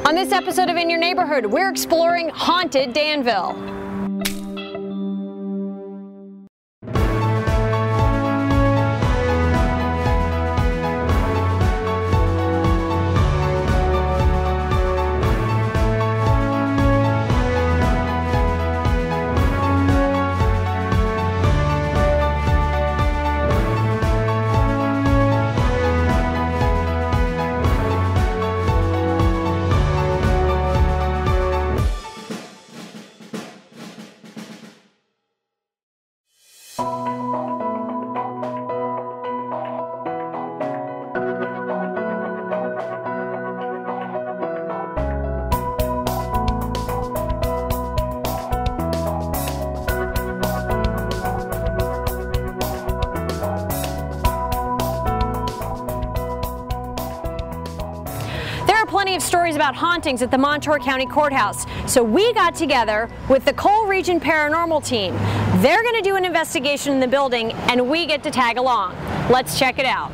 On this episode of In Your Neighborhood, we're exploring haunted Danville. Plenty of stories about hauntings at the Montour County Courthouse, so we got together with the Cole Region Paranormal team. They're going to do an investigation in the building, and we get to tag along. Let's check it out.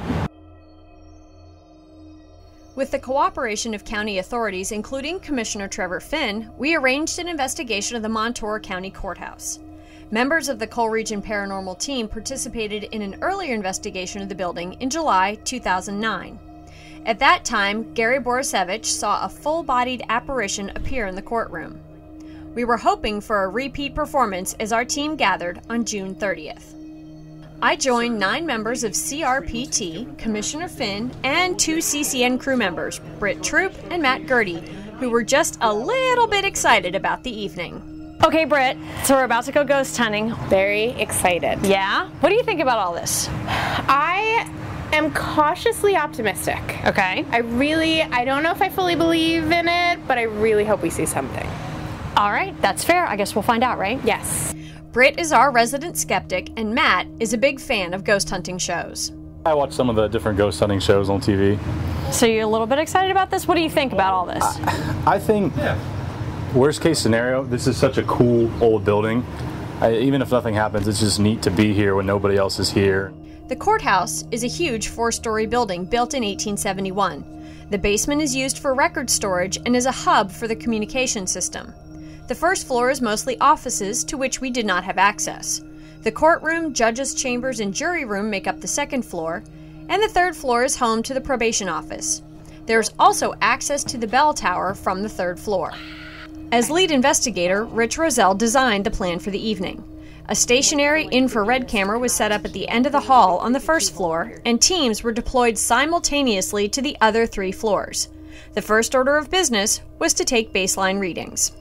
With the cooperation of county authorities, including Commissioner Trevor Finn, we arranged an investigation of the Montour County Courthouse. Members of the Cole Region Paranormal team participated in an earlier investigation of the building in July 2009. At that time, Gary Borisevich saw a full-bodied apparition appear in the courtroom. We were hoping for a repeat performance as our team gathered on June 30th. I joined 9 members of CRPT, Commissioner Finn, and 2 CCN crew members, Britt Troop and Matt Gertie, who were just a little bit excited about the evening. Okay, Britt, so we're about to go ghost hunting. Very excited. Yeah? What do you think about all this? I'm cautiously optimistic. Okay. I don't know if I fully believe in it, but I really hope we see something. All right, that's fair. I guess we'll find out, right? Yes. Britt is our resident skeptic, and Matt is a big fan of ghost hunting shows. I watch some of the different ghost hunting shows on TV. So you're a little bit excited about this? What do you think about all this? I think, worst case scenario, this is such a cool old building. Even if nothing happens, it's just neat to be here when nobody else is here. The courthouse is a huge 4-story building built in 1871. The basement is used for record storage and is a hub for the communication system. The first floor is mostly offices to which we did not have access. The courtroom, judges' chambers, and jury room make up the second floor, and the third floor is home to the probation office. There's also access to the bell tower from the third floor. As lead investigator, Rich Roselle designed the plan for the evening. A stationary infrared camera was set up at the end of the hall on the first floor, and teams were deployed simultaneously to the other 3 floors. The first order of business was to take baseline readings.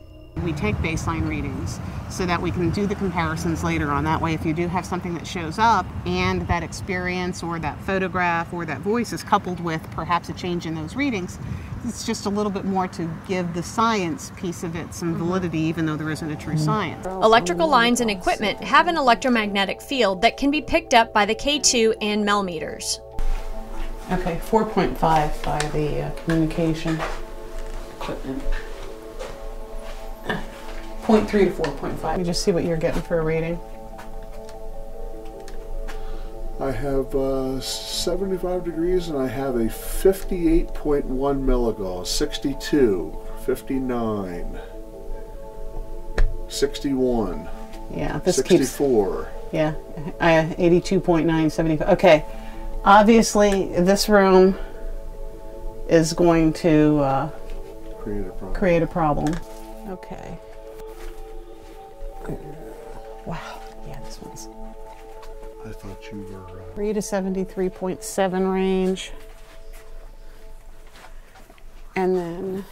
We take baseline readings so that we can do the comparisons later on. That way, if you do have something that shows up and that experience or that photograph or that voice is coupled with perhaps a change in those readings, it's just a little bit more to give the science piece of it some validity, even though there isn't a true science. Electrical lines and equipment have an electromagnetic field that can be picked up by the K2 and Mel meters. Okay, 4.5 by the communication equipment. 0.3 to 4.5. Let me just see what you're getting for a rating. I have 75 degrees and I have a 58.1 milligauss, 62, 59, 61, yeah, this 64. Yeah, 82.9, 75. Okay, obviously this room is going to create a problem. Okay. Wow, yeah, this one's... I thought you were... 3 to 73.7 range. And then,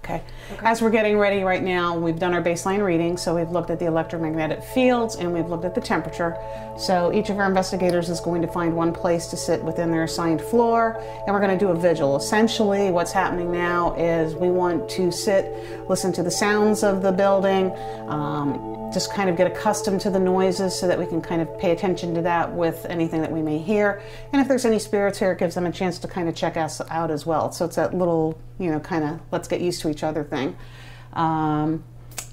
okay. As we're getting ready right now, we've done our baseline reading, so we've looked at the electromagnetic fields and we've looked at the temperature. So each of our investigators is going to find one place to sit within their assigned floor, and we're going to do a vigil. Essentially, what's happening now is we want to sit, listen to the sounds of the building, just kind of get accustomed to the noises so that we can kind of pay attention to that with anything that we may hear. And if there's any spirits here, it gives them a chance to kind of check us out as well. So it's that little, you know, kind of let's get used to each other thing.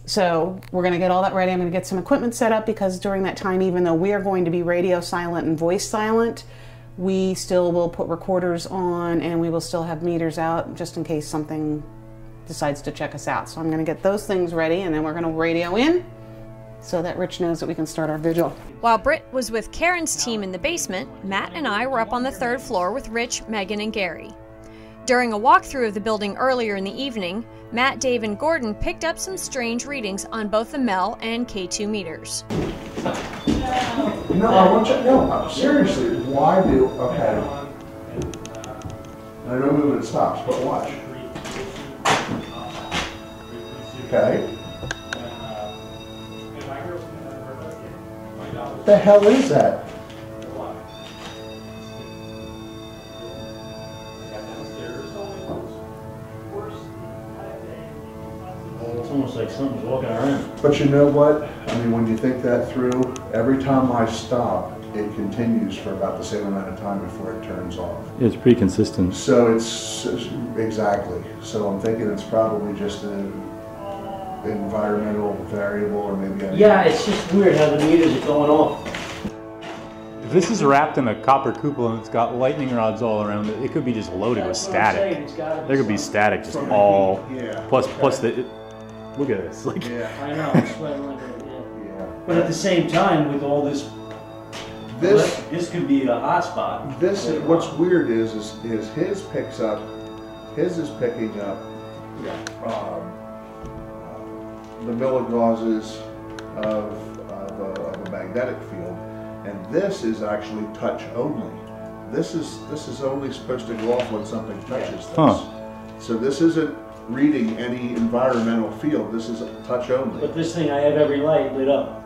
So we're going to get all that ready. I'm going to get some equipment set up because during that time, even though we are going to be radio silent and voice silent, we still will put recorders on and we will still have meters out just in case something decides to check us out. So I'm going to get those things ready, and then we're going to radio in so that Rich knows that we can start our vigil. While Britt was with Karen's team in the basement, Matt and I were up on the 3rd floor with Rich, Megan, and Gary. During a walkthrough of the building earlier in the evening, Matt, Dave, and Gordon picked up some strange readings on both the MEL and K2 meters. No, I want you. No, seriously. Why do? Okay. I know when it stops, but watch. Okay. What the hell is that? It's almost like something's walking around. But you know what? I mean, when you think that through, every time I stop, it continues for about the same amount of time before it turns off. It's pretty consistent. So it's exactly. So I'm thinking it's probably just an environmental variable, or maybe. Yeah, it's just weird how the meters are going off. If this is wrapped in a copper cupola and it's got lightning rods all around it, it could be just loaded with static. There could be static just all. Yeah. Plus the. Look at this. Like. Yeah. I know, it's sweating like a, Yeah. But at the same time, with all this, this could be a hot spot. This is what's weird is his picks up. His is picking up. The milligauses of a magnetic field, and this is actually touch only. This is only supposed to go off when something touches this. Huh. So this isn't reading any environmental field. This is touch only. But this thing, I have every light lit up.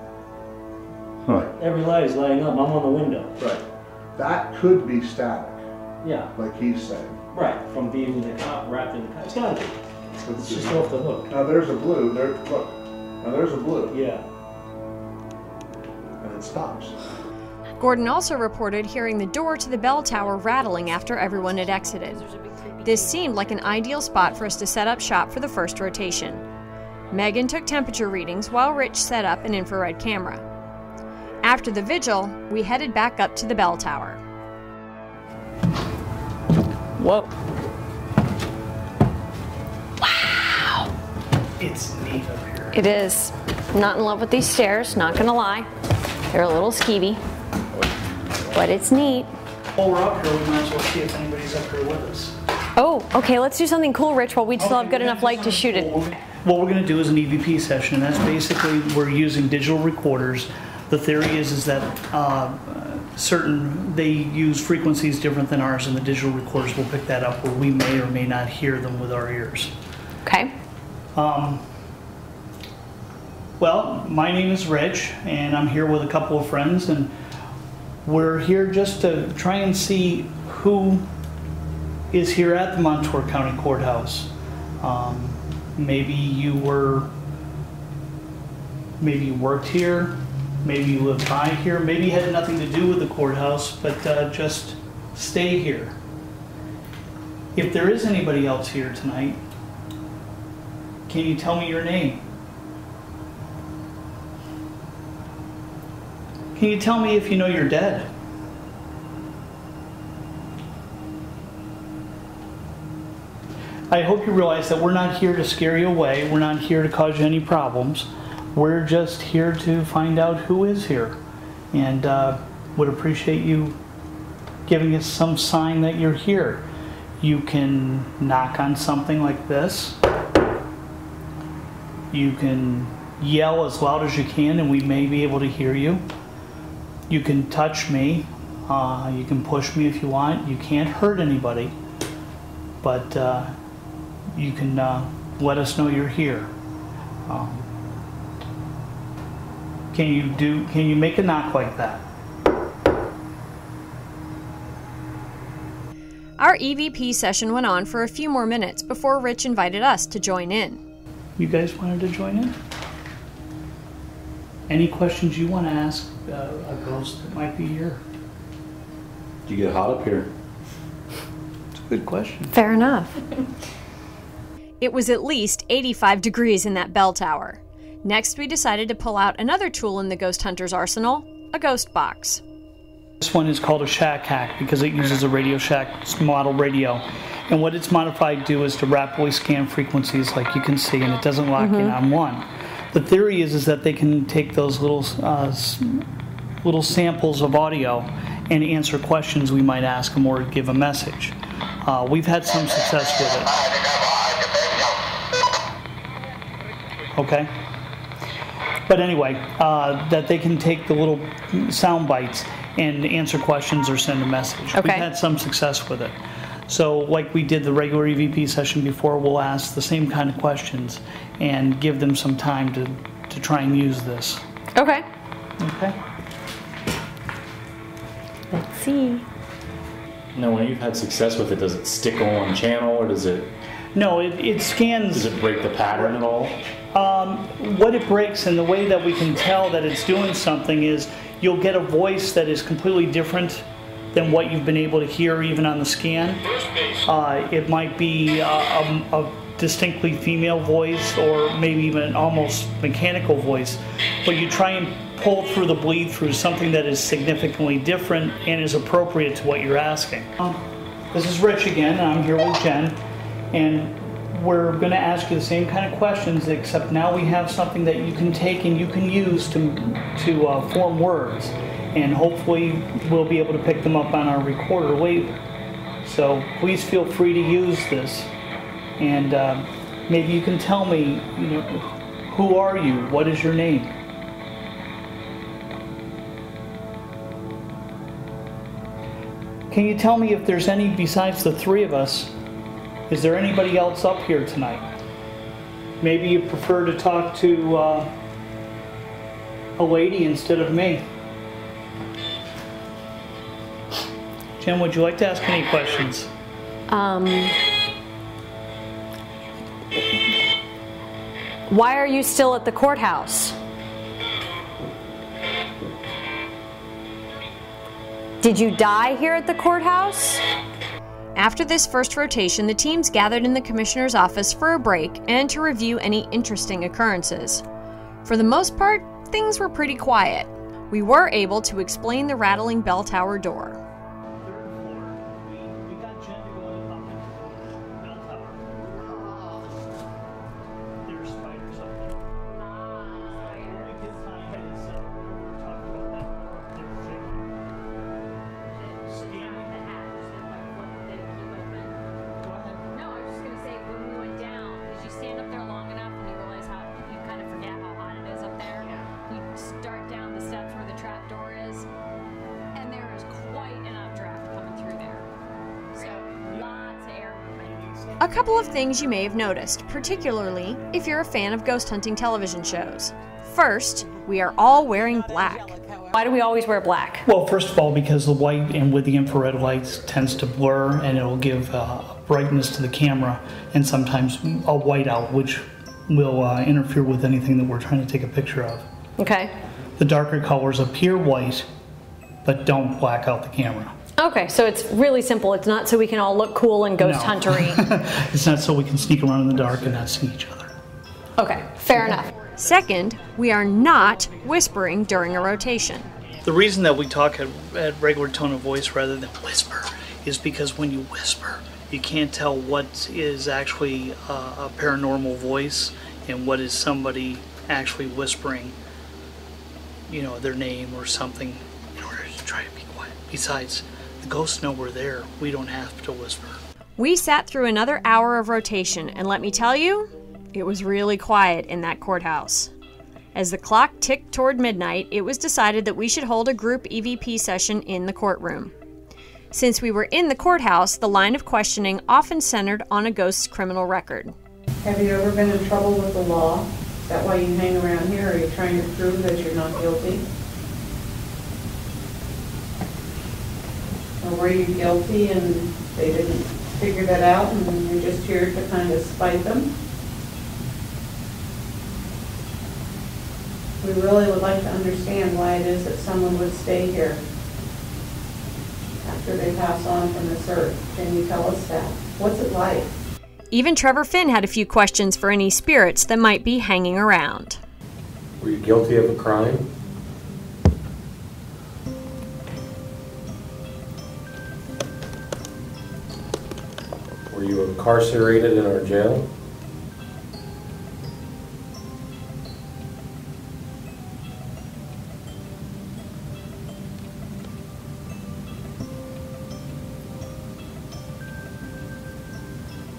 Huh. Every light is lighting up. I'm on the window. Right. That could be static, Yeah. like he's saying. Right. From being in the cop, wrapped in the cop. It's gotta be. It's just off the hook. Now there's a blue. There, look. Now there's a blue. Yeah. And it stops. Gordon also reported hearing the door to the bell tower rattling after everyone had exited. This seemed like an ideal spot for us to set up shop for the first rotation. Megan took temperature readings while Rich set up an infrared camera. After the vigil, we headed back up to the bell tower. Whoa. It's neat up here. It is. Not in love with these stairs, not gonna lie. They're a little skeevy, but it's neat. While we're up here, we might as well see if anybody's up here with us. Oh, okay, let's do something cool, Rich, while we still have good enough light to shoot it. What we're going to do is an EVP session. That's basically, we're using digital recorders. The theory is that they use frequencies different than ours, and the digital recorders will pick that up where we may or may not hear them with our ears. Okay. Well, my name is Rich, and I'm here with a couple of friends, and we're here just to try and see who is here at the Montour County Courthouse. Maybe you worked here, maybe you lived by here, maybe you had nothing to do with the courthouse, but just stay here. If there is anybody else here tonight, can you tell me your name? Can you tell me if you know you're dead? I hope you realize that we're not here to scare you away. We're not here to cause you any problems. We're just here to find out who is here. And would appreciate you giving us some sign that you're here. You can knock on something like this. You can yell as loud as you can and we may be able to hear you. You can touch me. You can push me if you want. You can't hurt anybody. But you can let us know you're here. Can you make a knock like that? Our EVP session went on for a few more minutes before Rich invited us to join in. You guys wanted to join in? Any questions you want to ask a ghost that might be here? Do you get hot up here? It's a good question. Fair enough. It was at least 85 degrees in that bell tower. Next, we decided to pull out another tool in the ghost hunter's arsenal, a ghost box. This one is called a Shack Hack because it uses a Radio Shack model radio. And what it's modified to do is to rapidly scan frequencies like you can see, and it doesn't lock in on one. The theory is that they can take those little samples of audio and answer questions we might ask them or give a message. We've had some success with it. Okay? But anyway, that they can take the little sound bites and answer questions or send a message. Okay. We've had some success with it. So like we did the regular EVP session before, we'll ask the same kind of questions and give them some time to try and use this. Okay. Okay? Let's see. Now, when you've had success with it, does it stick on one channel, or does it? No, it scans. Does it break the pattern at all? What it breaks, and the way that we can tell that it's doing something, is you'll get a voice that is completely different than what you've been able to hear even on the scan. It might be a distinctly female voice, or maybe even almost mechanical voice, but you try and pull through the bleed through something that is significantly different and is appropriate to what you're asking. This is Rich again, and I'm here with Jen, and we're going to ask you the same kind of questions, except now we have something that you can take and you can use to form words, and hopefully we'll be able to pick them up on our recorder later. So please feel free to use this, and maybe you can tell me, who are you? What is your name? Can you tell me if there's any besides the three of us? Is there anybody else up here tonight? Maybe you prefer to talk to a lady instead of me. Jen, would you like to ask any questions? Why are you still at the courthouse? Did you die here at the courthouse? After this first rotation, the teams gathered in the commissioner's office for a break and to review any interesting occurrences. For the most part, things were pretty quiet. We were able to explain the rattling bell tower door. A couple of things you may have noticed, particularly if you're a fan of ghost hunting television shows. First, we are all wearing black. Why do we always wear black? Well, first of all, because the white and with the infrared lights tends to blur, and it'll give brightness to the camera, and sometimes a whiteout, which will interfere with anything that we're trying to take a picture of. Okay. The darker colors appear white, but don't black out the camera. Okay, so it's really simple. It's not so we can all look cool and ghost huntery. It's not so we can sneak around in the dark and not see each other. Okay, fair enough. Second, we are not whispering during a rotation. The reason that we talk at regular tone of voice rather than whisper is because when you whisper, you can't tell what is actually a paranormal voice and what is somebody actually whispering, their name or something in order to try to be quiet. Besides, the ghosts know we're there. We don't have to whisper. We sat through another hour of rotation, and let me tell you, it was really quiet in that courthouse. As the clock ticked toward midnight, it was decided that we should hold a group EVP session in the courtroom. Since we were in the courthouse, the line of questioning often centered on a ghost's criminal record. Have you ever been in trouble with the law? Is that why you hang around here? Are you trying to prove that you're not guilty? Or were you guilty and they didn't figure that out and you're just here to kind of spite them? We really would like to understand why it is that someone would stay here after they pass on from this earth. Can you tell us that? What's it like? Even Trevor Finn had a few questions for any spirits that might be hanging around. Were you guilty of a crime? Were incarcerated in our jail?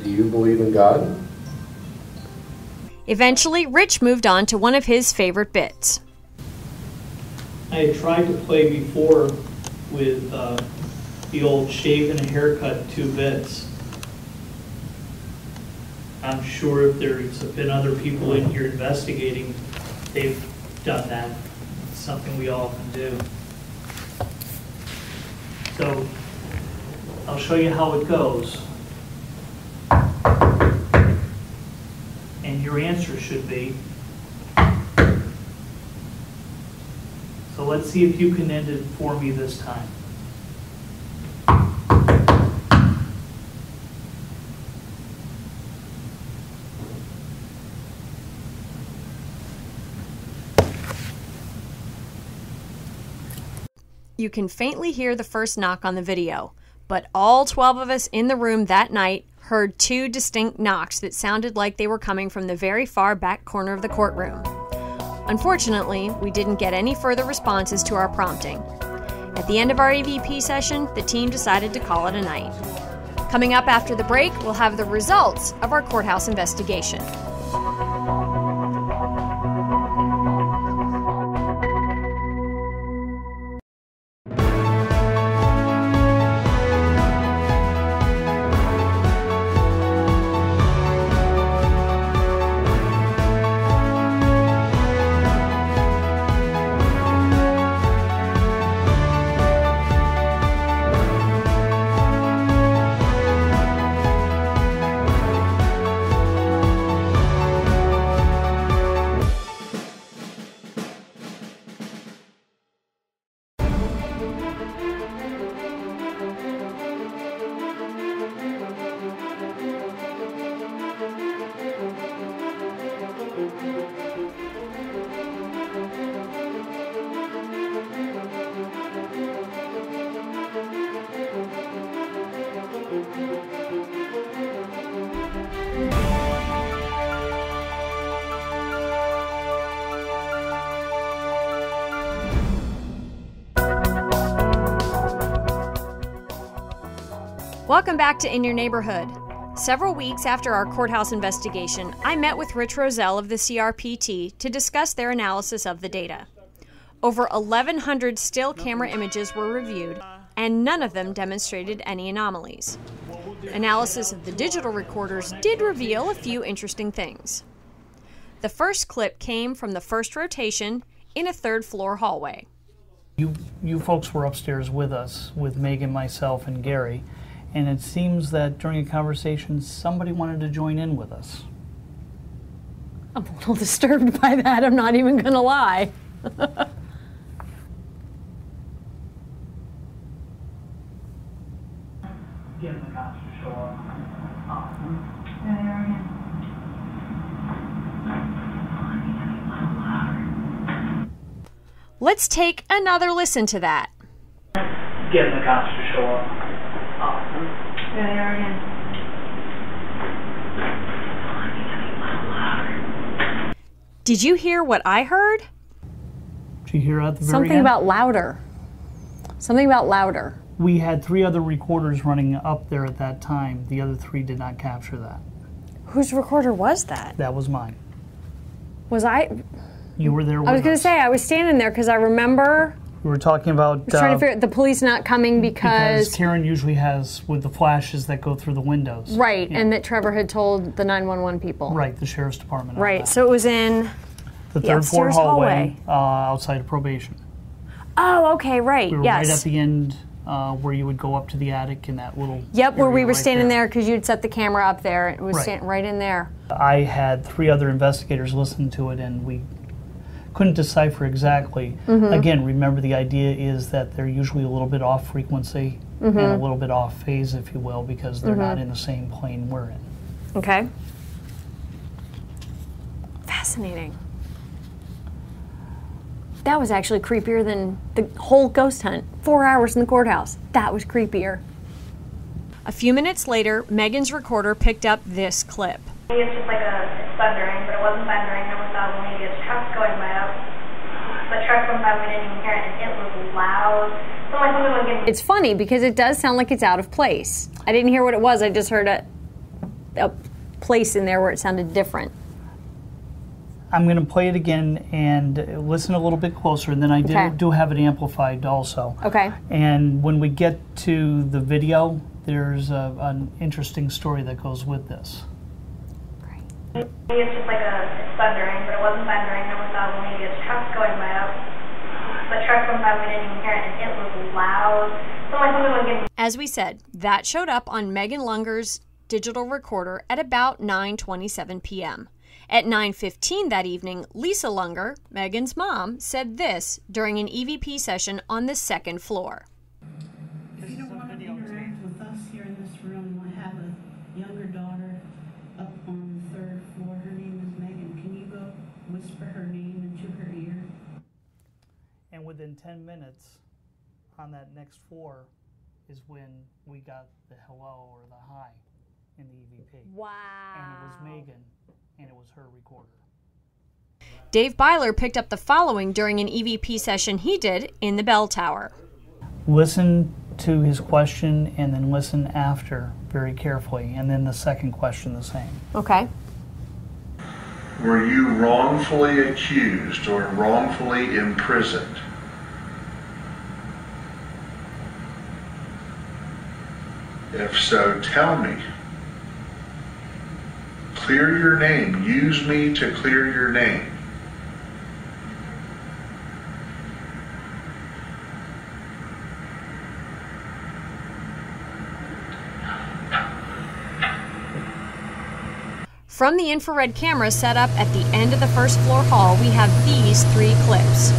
Do you believe in God? Eventually, Rich moved on to one of his favorite bits. I had tried to play before with the old shave and a haircut 2 bits. I'm sure if there's been other people in here investigating, they've done that. It's something we all can do. So I'll show you how it goes. And your answer should be. So let's see if you can end it for me this time. You can faintly hear the first knock on the video, but all 12 of us in the room that night heard 2 distinct knocks that sounded like they were coming from the very far back corner of the courtroom. Unfortunately, we didn't get any further responses to our prompting. At the end of our EVP session, the team decided to call it a night. Coming up after the break, we'll have the results of our courthouse investigation. Welcome back to In Your Neighborhood. Several weeks after our courthouse investigation, I met with Rich Roselle of the CRPT to discuss their analysis of the data. Over 1,100 still camera images were reviewed, and none of them demonstrated any anomalies. Analysis of the digital recorders did reveal a few interesting things. The first clip came from the first rotation in a 3rd floor hallway. You folks were upstairs with us, with Megan, myself, and Gary, and it seems that during a conversation, somebody wanted to join in with us. I'm a little disturbed by that, I'm not even gonna lie. Get the cops to show up. Let's take another listen to that. Get the cops to show up. There they are again. Did you hear what I heard? Did you hear at the very Something end? about louder. Something about louder. We had 3 other recorders running up there at that time. The other 3 did not capture that. Whose recorder was that? That was mine. Was I? You were there with I was going to us. say, I was standing there because I remember. We were talking about... I was trying to figure out the police not coming because Karen usually has with the flashes that go through the windows. Right, Yeah. and that Trevor had told the 911 people. Right, the sheriff's department. on Right, that. so it was in the 3rd floor hallway, outside of probation. Oh, okay, right, We were yes. right at the end where you would go up to the attic in that little Yep, where we area were right standing there because you'd set the camera up there. It was Right. right in there. I had 3 other investigators listen to it, and we couldn't decipher exactly. Mm-hmm. Again, remember the idea is that they're usually a little bit off frequency and Mm-hmm. a little bit off phase, if you will, because they're not in the same plane we're in. Okay. Fascinating. That was actually creepier than the whole ghost hunt. 4 hours in the courthouse. That was creepier. A few minutes later, Megan's recorder picked up this clip. It's just like it's thundering, but it wasn't thundering. And we thought, well, maybe it's trucks going by up. The truck went by, we didn't even hear it, and it was loud. So my husband was getting... It's funny because it does sound like it's out of place. I didn't hear what it was. I just heard a place in there where it sounded different. I'm going to play it again and listen a little bit closer, and then I do have it amplified also. Okay. And when we get to the video, there's an interesting story that goes with this. It's just like it's thundering, but it wasn't thundering. And we thought, well, maybe it's trucks going by up. The truck went by, we didn't even hear it, and it was loud. So my husband was getting... As we said, that showed up on Megan Lunger's digital recorder at about 9:27 p.m. At 9:15 that evening, Lisa Lunger, Megan's mom, said this during an EVP session on the second floor. If you don't want to interact with us here in this room, I have a younger daughter up on the third floor. Her name is Megan. Can you go whisper her name into her ear? And within 10 minutes on that next floor is when we got the hello or the hi in the EVP. Wow. And it was Megan, and it was her recorder. Dave Byler picked up the following during an EVP session he did in the bell tower. Listen to his question and then listen after very carefully, and then the second question the same. Okay. Were you wrongfully accused or wrongfully imprisoned? If so, tell me. Clear your name. Use me to clear your name. From the infrared camera set up at the end of the first floor hall, we have these 3 clips.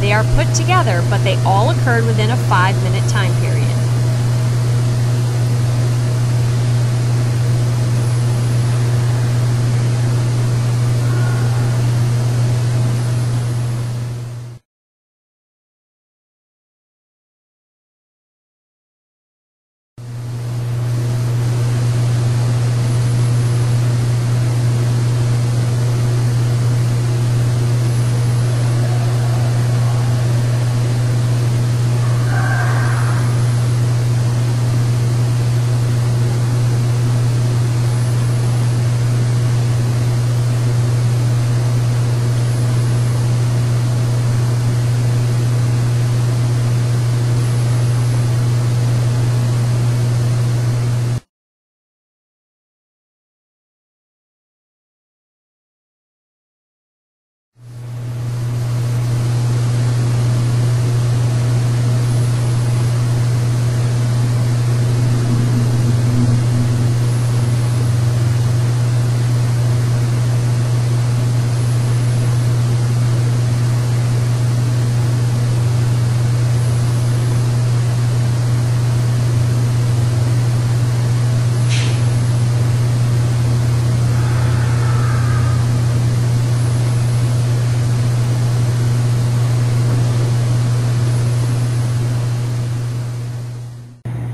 They are put together, but they all occurred within a 5-minute time period.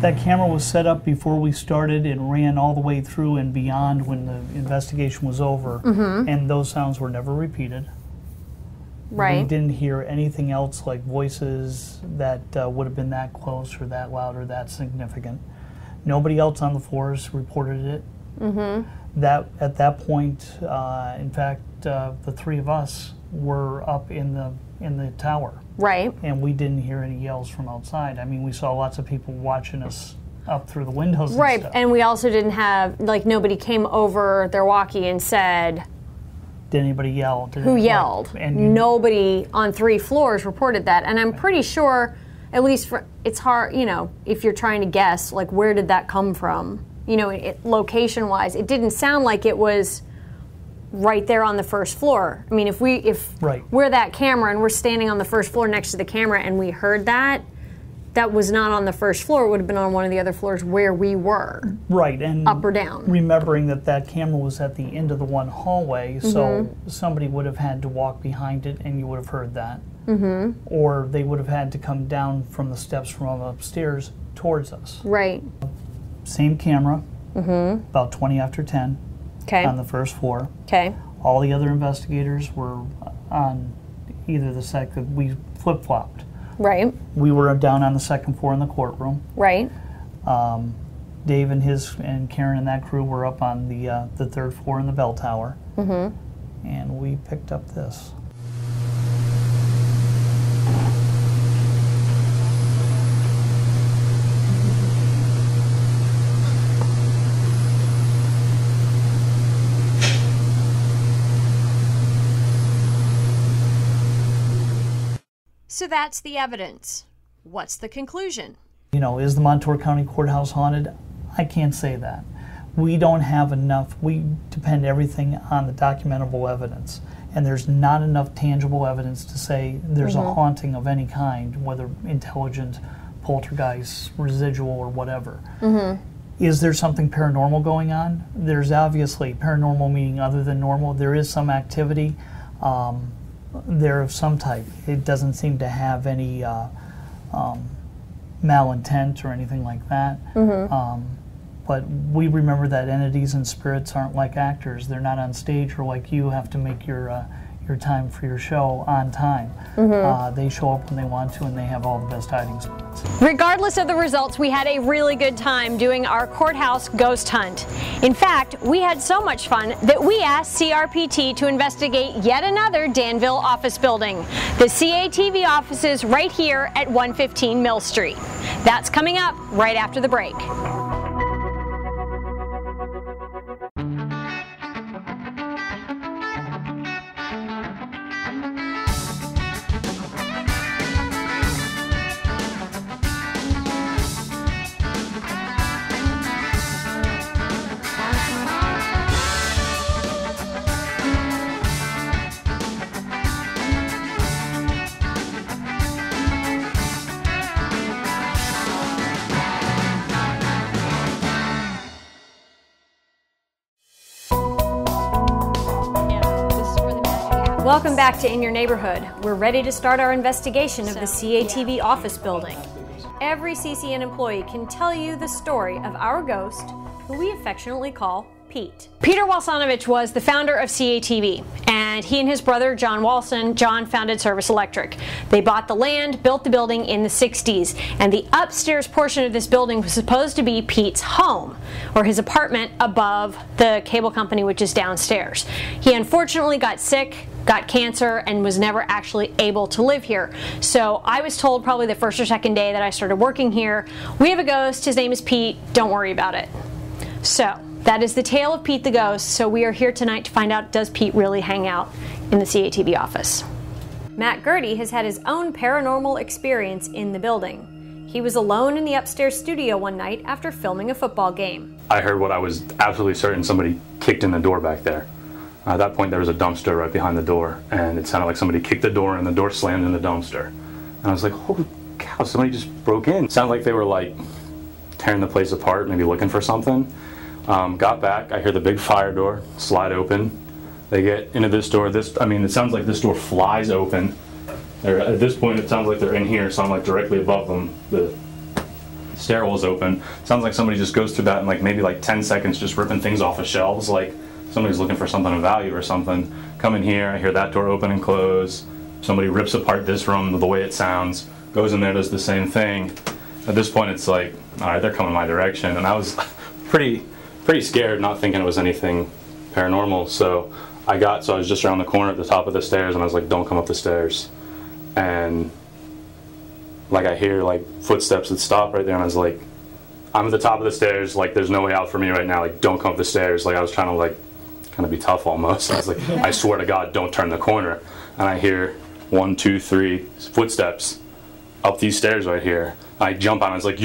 That camera was set up before we started and ran all the way through and beyond when the investigation was over, and those sounds were never repeated. Right. We didn't hear anything else like voices that would have been that close or that loud or that significant. Nobody else on the floors reported it. That at that point, in fact, the 3 of us were up in the tower. Right. And we didn't hear any yells from outside. I mean, we saw lots of people watching us up through the windows. Right, and stuff. and we also didn't have, like, nobody came over their walkie and said, did anybody yell? Who yelled? And nobody on 3 floors reported that. And I'm pretty sure, at least for, it's hard, you know, if you're trying to guess, like, where did that come from? You know, location-wise, it didn't sound like it was right there on the first floor. I mean, if we're that camera and we're standing on the first floor next to the camera and we heard that, that was not on the first floor. It would have been on one of the other floors where we were. Right, and up or down. Remembering that camera was at the end of the one hallway, so somebody would have had to walk behind it and you would have heard that. Or they would have had to come down from the steps from upstairs towards us. Right. same camera, about 20 after 10 on the first floor. Okay. All the other investigators were on either the second, we flip-flopped. Right. We were down on the second floor in the courtroom. Right. Dave and Karen and that crew were up on the third floor in the bell tower. And we picked up this. So that's the evidence. What's the conclusion? You know, is the Montour County Courthouse haunted? I can't say that. We don't have enough, we depend everything on the documentable evidence. And there's not enough tangible evidence to say there's a haunting of any kind, whether intelligent, poltergeist, residual, or whatever. Is there something paranormal going on? There's obviously, paranormal meaning other than normal, there is some activity. They're of some type. It doesn't seem to have any malintent or anything like that. But we remember that entities and spirits aren't like actors. They're not on stage or like you have to make your time for your show on time. They show up when they want to and they have all the best hiding spots. Regardless of the results, we had a really good time doing our courthouse ghost hunt. In fact, we had so much fun that we asked CRPT to investigate yet another Danville office building, the CATV offices right here at 115 Mill Street. That's coming up right after the break. Welcome back to In Your Neighborhood. We're ready to start our investigation of the CATV office building. Every CCN employee can tell you the story of our ghost, who we affectionately call Pete. Peter Walsonovich was the founder of CATV, and he and his brother John Walson, John founded Service Electric. They bought the land, built the building in the 60s, and the upstairs portion of this building was supposed to be Pete's home, or his apartment above the cable company, which is downstairs. He unfortunately got sick, got cancer, and was never actually able to live here. So I was told probably the first or second day that I started working here, we have a ghost, his name is Pete, don't worry about it. So that is the tale of Pete the Ghost. So we are here tonight to find out, does Pete really hang out in the CATV office? Matt Gertie has had his own paranormal experience in the building. He was alone in the upstairs studio one night after filming a football game. I heard what I was absolutely certain somebody kicked in the door back there. At that point, there was a dumpster right behind the door, and it sounded like somebody kicked the door and the door slammed in the dumpster. And I was like, holy cow, somebody just broke in. It sounded like they were like tearing the place apart, maybe looking for something. Got back, I hear the big fire door slide open. They get into this door. It sounds like this door flies open. At this point, it sounds like they're in here, so I'm like directly above them. The stairwell's open. It sounds like somebody just goes through that in like maybe like 10 seconds, just ripping things off of shelves, like somebody's looking for something of value or something. Come in here, I hear that door open and close. Somebody rips apart this room the way it sounds, goes in there, does the same thing. At this point, it's like, all right, they're coming my direction. And I was pretty scared, not thinking it was anything paranormal. So I was just around the corner at the top of the stairs, and I was like, don't come up the stairs. And like I hear like footsteps that stop right there, and I was like, I'm at the top of the stairs, like there's no way out for me right now, like don't come up the stairs. Like I was trying to like kind of be tough almost. I was like, I swear to God, don't turn the corner. And I hear 1, 2, 3 footsteps up these stairs right here. I jump on, I was like,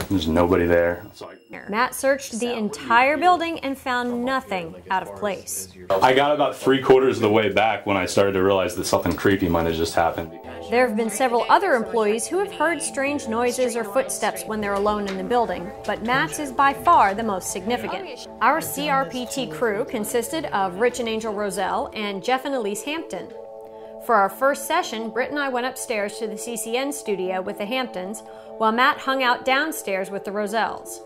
there's nobody there. So Matt searched the entire building and found nothing out of place. I got about 3/4 of the way back when I started to realize that something creepy might have just happened. There have been several other employees who have heard strange noises or footsteps when they're alone in the building, but Matt's is by far the most significant. Our CRPT crew consisted of Rich and Angel Roselle and Jeff and Elise Hampton. For our first session, Britt and I went upstairs to the CCN studio with the Hamptons, while Matt hung out downstairs with the Rosells.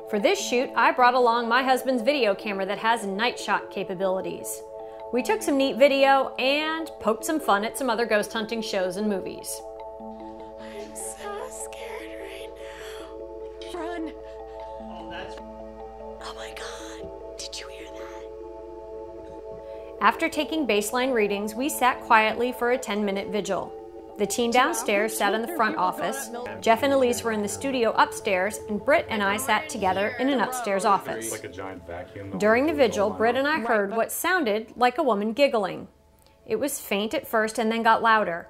For this shoot, I brought along my husband's video camera that has night shot capabilities. We took some neat video and poked some fun at some other ghost hunting shows and movies. I'm so scared right now. Run. Oh my God, did you hear that? After taking baseline readings, we sat quietly for a 10-minute vigil. The team downstairs sat in the front office, Jeff and Elise were in the studio upstairs, and Britt and I sat together in an upstairs office. During the vigil, Britt and I heard what sounded like a woman giggling. It was faint at first and then got louder.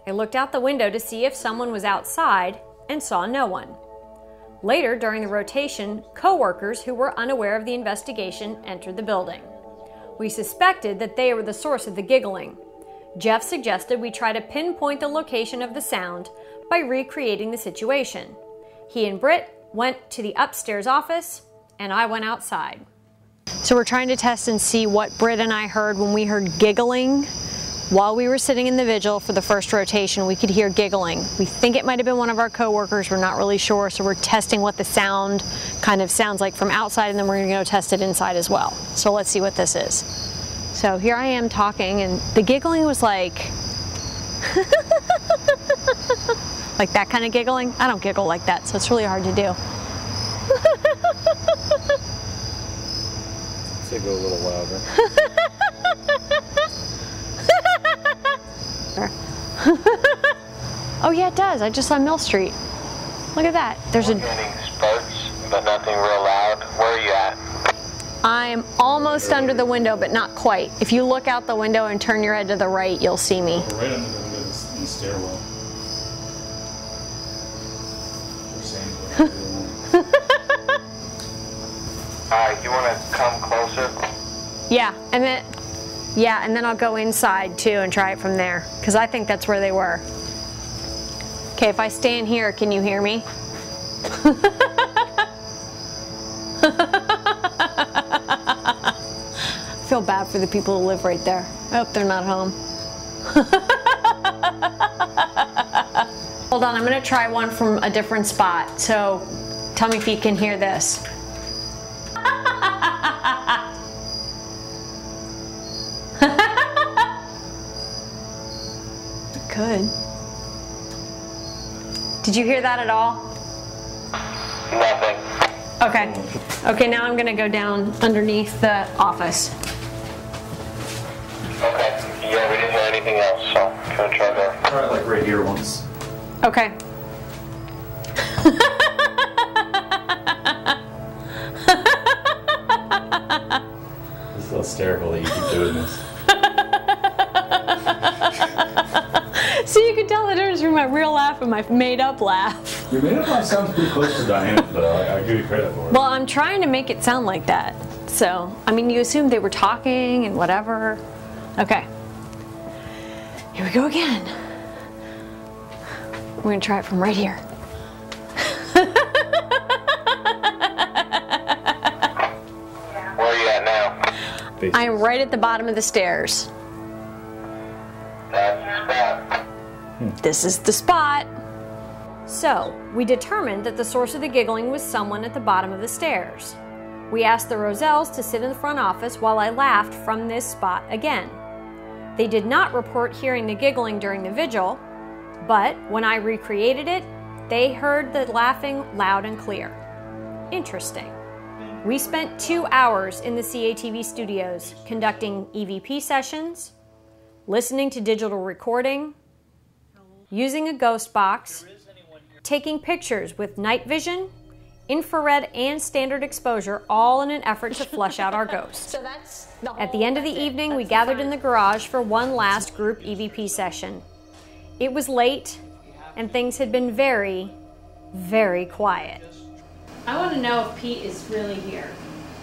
I looked out the window to see if someone was outside and saw no one. Later, during the rotation, co-workers who were unaware of the investigation entered the building. We suspected that they were the source of the giggling. Jeff suggested we try to pinpoint the location of the sound by recreating the situation. He and Britt went to the upstairs office, and I went outside. So we're trying to test and see what Britt and I heard when we heard giggling. While we were sitting in the vigil for the first rotation, we could hear giggling. We think it might have been one of our coworkers, we're not really sure, so we're testing what the sound kind of sounds like from outside, and then we're gonna go test it inside as well. So let's see what this is. So here I am talking, and the giggling was like, like that kind of giggling. I don't giggle like that, so it's really hard to do. Say go a little louder. Oh yeah, it does. I just saw Mill Street. Look at that. There's We're getting spurts, but nothing real loud. Where are you at? I'm almost under the window, but not quite. If you look out the window and turn your head to the right, you'll see me. We're right under the window in the stairwell. Alright, you want to come closer? Yeah, and then I'll go inside too and try it from there, because I think that's where they were. Okay, if I stand here, can you hear me? I feel bad for the people who live right there. I hope they're not home. Hold on, I'm gonna try one from a different spot. So tell me if you can hear this. Good. Did you hear that at all? Nothing. Okay. Okay, now I'm gonna go down underneath the office. Okay. Yeah, we didn't hear anything else, so can I try there? Try it like right here once. Okay. It's so hysterical that you keep doing this. So you can tell the difference between my real laugh and my made-up laugh. Your made-up laugh sounds pretty close to Diana's, but I give you credit for it. Well, I'm trying to make it sound like that. So, I mean, you assume they were talking and whatever. Okay. Here we go again. We're gonna try it from right here. Where are you at now? I am right at the bottom of the stairs. That's the spot. This is the spot. So, we determined that the source of the giggling was someone at the bottom of the stairs. We asked the Rosells to sit in the front office while I laughed from this spot again. They did not report hearing the giggling during the vigil, but when I recreated it, they heard the laughing loud and clear. Interesting. We spent 2 hours in the CATV studios conducting EVP sessions, listening to digital recording, using a ghost box, taking pictures with night vision, infrared, and standard exposure, all in an effort to flush out our ghost. At the end of the evening, we gathered in the garage for one last group EVP session. It was late, and things had been very, very quiet. I want to know if Pete is really here.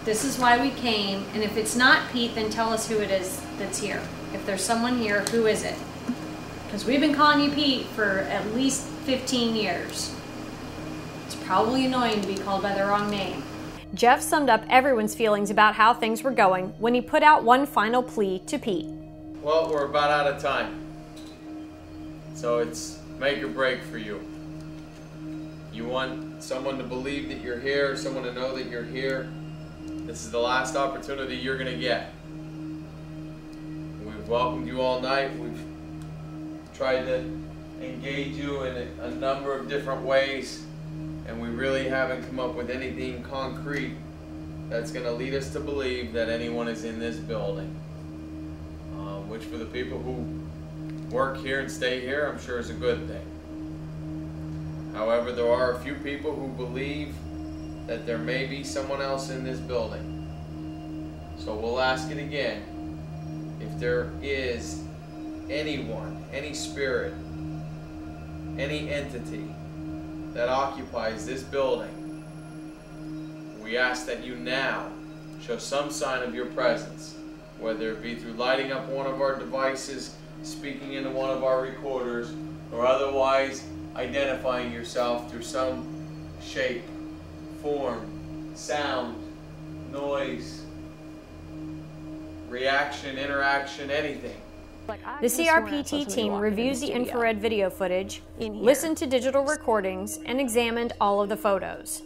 This is why we came, and if it's not Pete, then tell us who it is that's here. If there's someone here, who is it? Because we've been calling you Pete for at least 15 years. It's probably annoying to be called by the wrong name. Jeff summed up everyone's feelings about how things were going when he put out one final plea to Pete. Well, we're about out of time. So it's make or break for you. You want someone to believe that you're here, someone to know that you're here. This is the last opportunity you're going to get. We've welcomed you all night. We've tried to engage you in a number of different ways, and we really haven't come up with anything concrete that's going to lead us to believe that anyone is in this building. Which for the people who work here and stay here, I'm sure is a good thing. However, there are a few people who believe that there may be someone else in this building. So we'll ask it again. If there is anyone, any spirit, any entity that occupies this building, we ask that you now show some sign of your presence, whether it be through lighting up one of our devices, speaking into one of our recorders, or otherwise identifying yourself through some shape, form, sound, noise, reaction, interaction, anything. The CRPT team reviewed the infrared video footage, listened to digital recordings, and examined all of the photos.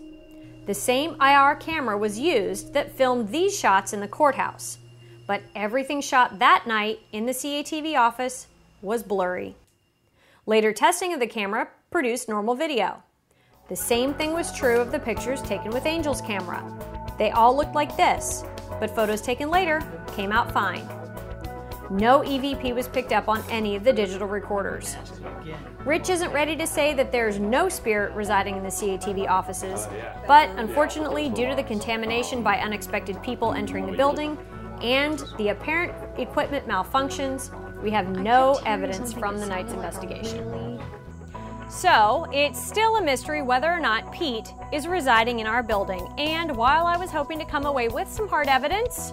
The same IR camera was used that filmed these shots in the courthouse, but everything shot that night in the CATV office was blurry. Later testing of the camera produced normal video. The same thing was true of the pictures taken with Angel's camera. They all looked like this, but photos taken later came out fine. No EVP was picked up on any of the digital recorders. Rich isn't ready to say that there's no spirit residing in the CATV offices, but unfortunately, due to the contamination by unexpected people entering the building and the apparent equipment malfunctions, we have no evidence from the night's investigation. So, it's still a mystery whether or not Pete is residing in our building, and while I was hoping to come away with some hard evidence,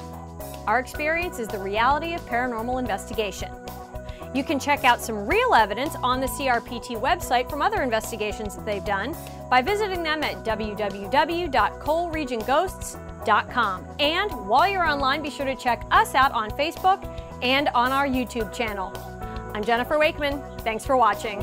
our experience is the reality of paranormal investigation. You can check out some real evidence on the CRPT website from other investigations that they've done by visiting them at www.coalregionghosts.com. And while you're online, be sure to check us out on Facebook and on our YouTube channel. I'm Jennifer Wakeman. Thanks for watching.